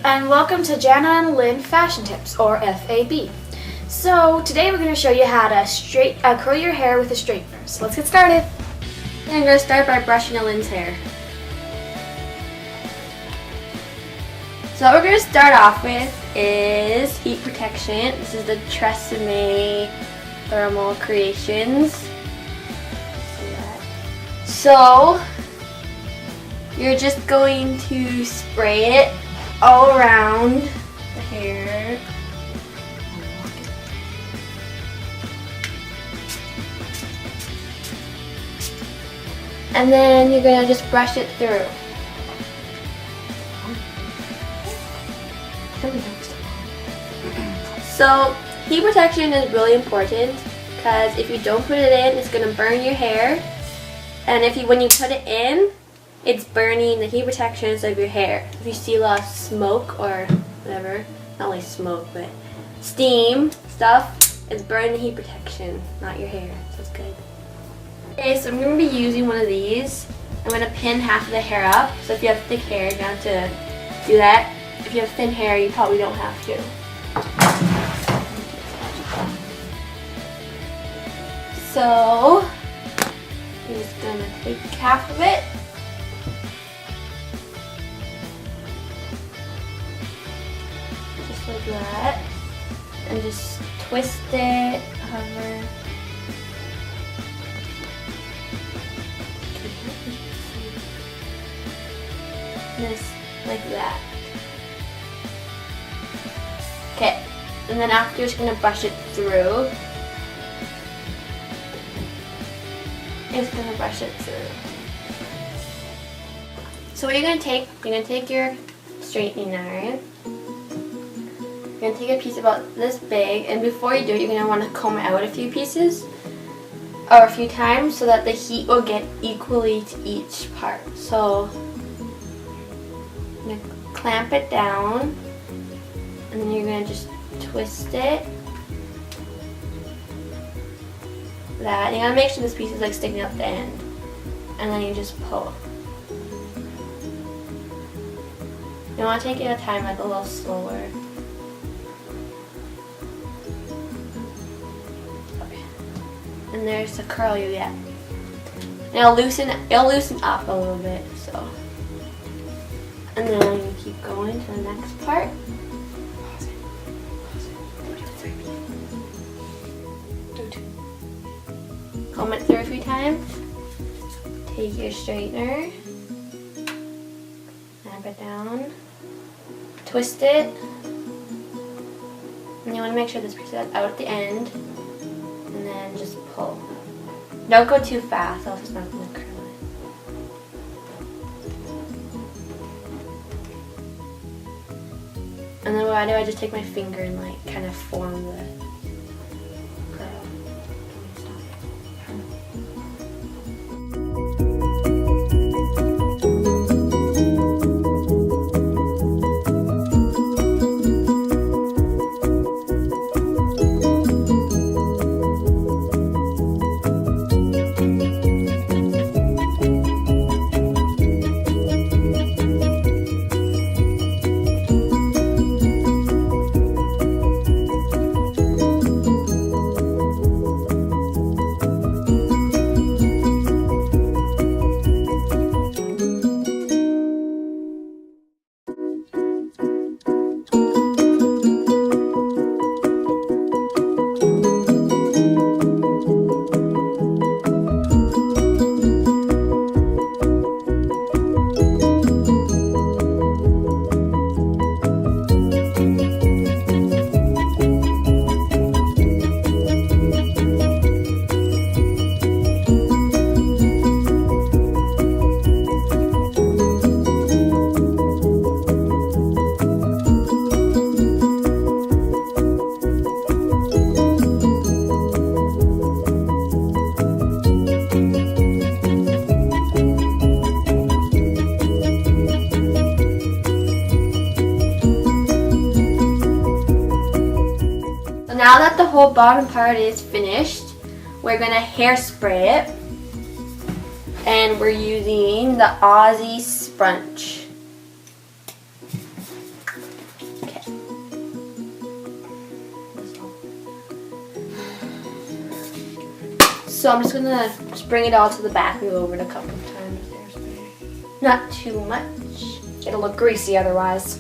and welcome to Jana and Lynn Fashion Tips, or F.A.B. So today we're going to show you how to curl your hair with a straightener. So let's get started. And I'm going to start by brushing Lynn's hair. So what we're going to start off with is heat protection. This is the Tresemme Thermal Creations. So you're just going to spray it all around the hair. And then you're going to just brush it through. So heat protection is really important because if you don't put it in, it's going to burn your hair. And when you put it in, it's burning the heat protections of your hair. If you see a lot of smoke or whatever, not only smoke, but steam stuff, it's burning the heat protection, not your hair. So it's good. Okay, so I'm going to be using one of these. I'm going to pin half of the hair up. So if you have thick hair, you're going to have to do that. If you have thin hair, you probably don't have to. So I'm just going to take half of it. Just like that. And just twist it, hover. Just like that. Okay, and then after you're just going to brush it through. It's going to brush it through. So what you're going to take your straightening iron. You're going to take a piece about this big, and before you do it, you're going to want to comb out a few pieces or a few times so that the heat will get equally to each part. So I'm going to clamp it down, and then you're going to just twist it. That. You gotta make sure this piece is like sticking up the end, and then you just pull. You want to take it at a time, like a little slower. Okay. And there's the curl you get. And it'll loosen up a little bit. So, and then you keep going to the next part. Comb it through a few times. Take your straightener, snap it down, twist it, and you want to make sure this piece is out at the end, and then just pull. Don't go too fast, else it's not going to curl it. And then what I do, I just take my finger and like kind of form the curl. Now that the whole bottom part is finished, we're going to hairspray it. And we're using the Aussie Sponge. So I'm just gonna bring it all to the back and go over it a couple of times with hairspray. Not too much. It'll look greasy otherwise.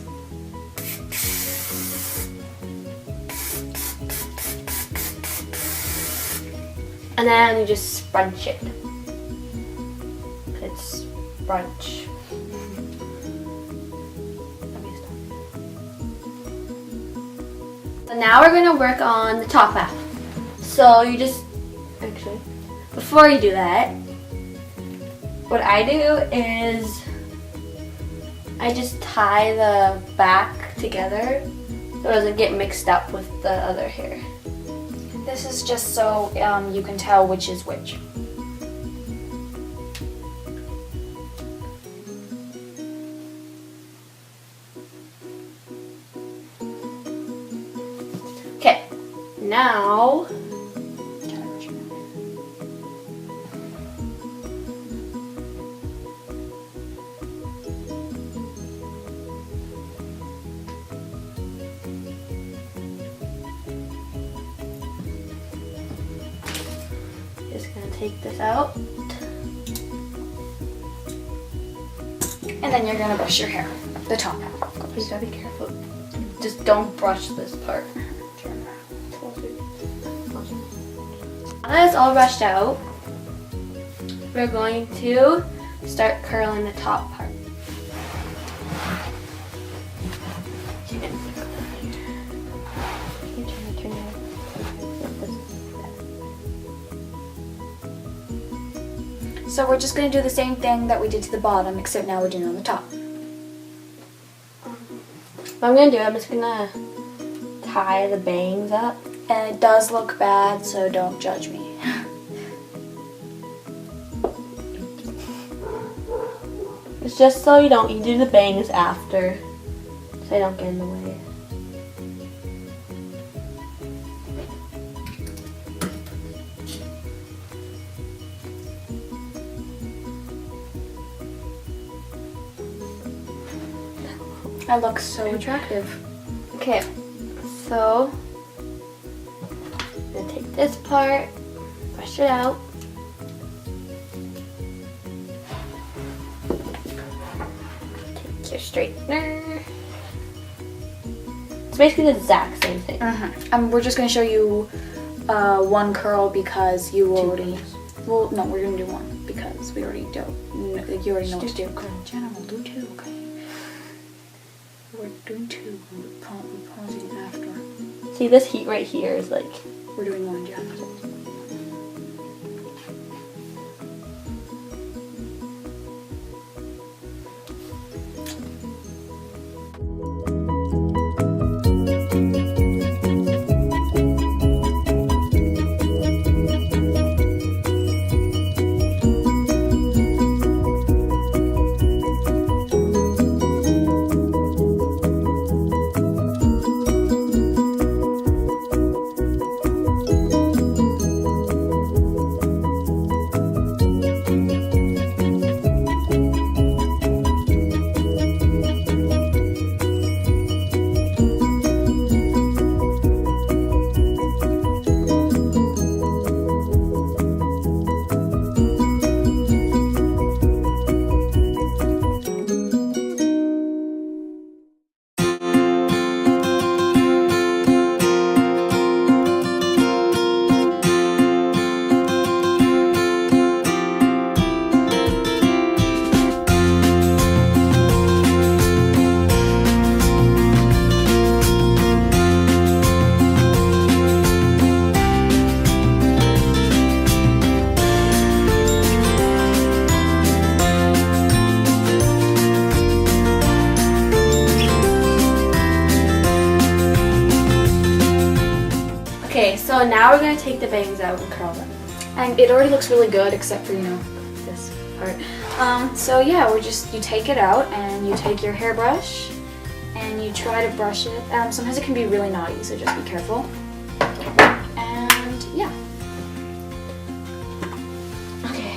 And then you just scrunch it. It's brunch. So now we're gonna work on the top half. So you just, actually, before you do that, what I do is I just tie the back together so it doesn't get mixed up with the other hair. This is just so you can tell which is which. Okay, now just gonna take this out. And then you're gonna brush your hair, the top half. You gotta be careful. Just don't brush this part. Now that it's all brushed out, we're going to start curling the top part. So we're just gonna do the same thing that we did to the bottom, except now we're doing it on the top. What I'm gonna do, I'm just gonna tie the bangs up. And it does look bad, so don't judge me. It's just so you do the bangs after, so they don't get in the way. That looks so attractive. Okay, so I'm gonna take this part, brush it out. Take your straightener. It's basically the exact same thing. We're just gonna show you one curl because you already. Well, no, we're gonna do one because we already do. You already know what to do. Jenna, we'll do two, okay? We're doing two. We're pausing after. See, this heat right here is like. We're doing one, Jenna. Okay, so now we're gonna take the bangs out and curl them. And it already looks really good, except for, you know, this part. So yeah, you take it out and you take your hairbrush and you try to brush it. Sometimes it can be really naughty, so just be careful. And yeah. Okay.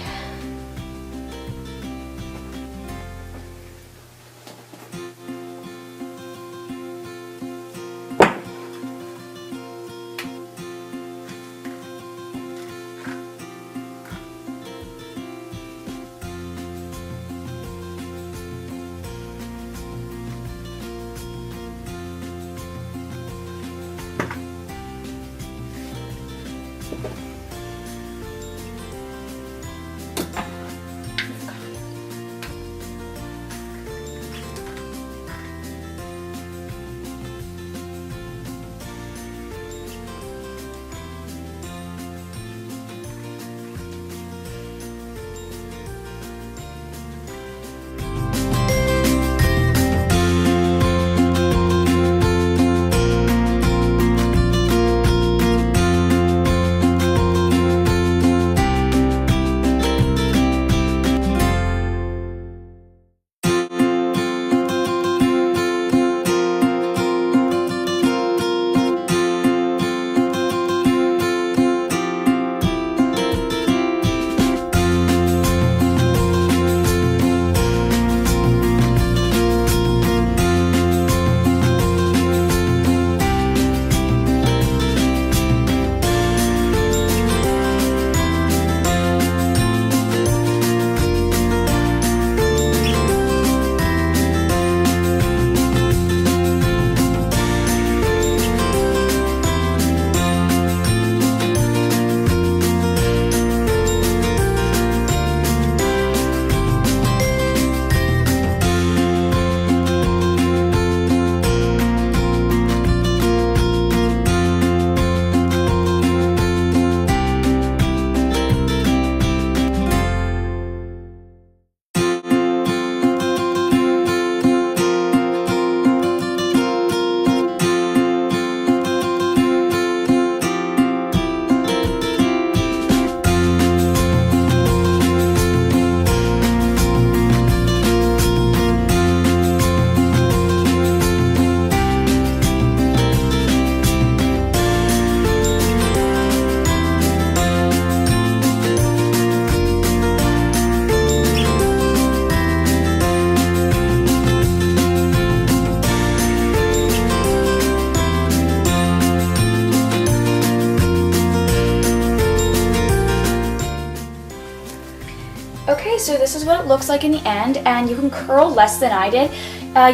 this is what it looks like in the end, and you can curl less than I did.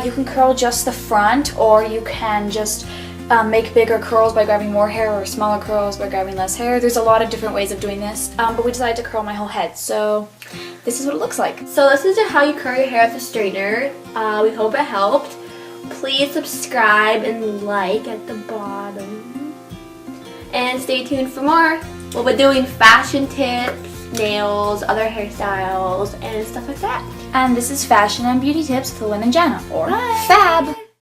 You can curl just the front, or you can just make bigger curls by grabbing more hair, or smaller curls by grabbing less hair. There's a lot of different ways of doing this, but we decided to curl my whole head, so this is what it looks like. So this is how you curl your hair with a straightener. We hope it helped. Please subscribe and like at the bottom. And stay tuned for more. We'll be doing fashion tips, nails, other hairstyles, and stuff like that. And this is Fashion and Beauty Tips with Lynn and Jenna, or FAB.